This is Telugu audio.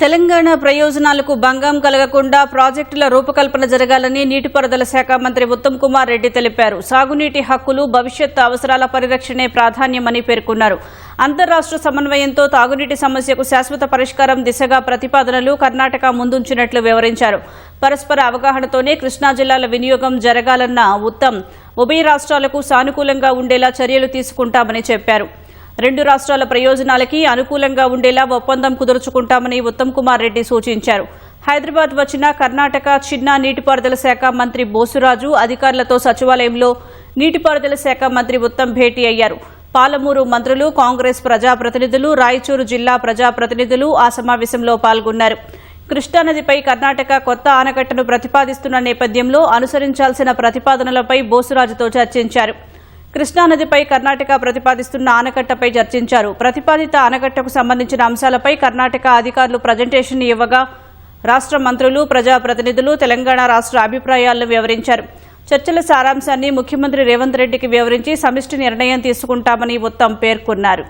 తెలంగాణ ప్రయోజనాలకు భంగం కలగకుండా ప్రాజెక్టుల రూపకల్పన జరగాలని నీటిపారుదల శాఖ మంత్రి ఉత్తమ్ కుమార్ రెడ్డి తెలిపారు. సాగునీటి హక్కులు, భవిష్యత్ అవసరాల పరిరక్షణే ప్రాధాన్యమని పేర్కొన్నారు. అంతర్రాష్ట్ర సమన్వయంతో తాగునీటి సమస్యకు శాశ్వత పరిష్కారం దిశగా ప్రతిపాదనలు కర్ణాటక ముందుంచినట్లు వివరించారు. పరస్పర అవగాహనతోనే కృష్ణా జిల్లాల వినియోగం జరగాలన్న ఉత్తమ్ ఉభయ రాష్ట్రాలకు సానుకూలంగా ఉండేలా చర్యలు తీసుకుంటామని చెప్పారు. రెండు రాష్ట్రాల ప్రయోజనాలకి అనుకూలంగా ఉండేలా ఒప్పందం కుదుర్చుకుంటామని ఉత్తమ్ కుమార్ రెడ్డి సూచించారు. హైదరాబాద్ వచ్చిన కర్ణాటక చిన్న నీటిపారుదల శాఖ మంత్రి బోసురాజు అధికారులతో సచివాలయంలో నీటిపారుదల శాఖ మంత్రి ఉత్తమ్ భేటీ అయ్యారు. పాలమూరు మంత్రులు, కాంగ్రెస్ ప్రజాప్రతినిధులు, రాయచూరు జిల్లా ప్రజాప్రతినిధులు ఆ సమావేశంలో పాల్గొన్నారు. కృష్ణానదిపై కర్ణాటక కొత్త ఆనకట్టను ప్రతిపాదిస్తున్న నేపథ్యంలో అనుసరించాల్సిన ప్రతిపాదనలపై బోసురాజుతో చర్చించారు. కృష్ణానదిపై కర్ణాటక ప్రతిపాదిస్తున్న ఆనకట్టపై చర్చించారు. ప్రతిపాదిత ఆనకట్టకు సంబంధించిన అంశాలపై కర్ణాటక అధికారులు ప్రజెంటేషన్ ఇవ్వగా రాష్ట్ర మంత్రులు, ప్రజాప్రతినిధులు తెలంగాణ రాష్ట్ర అభిప్రాయాలను వివరించారు. చర్చల సారాంశాన్ని ముఖ్యమంత్రి రేవంత్ రెడ్డికి వివరించి సమిష్టి నిర్ణయం తీసుకుంటామని ఉత్తమ్ పేర్కొన్నారు.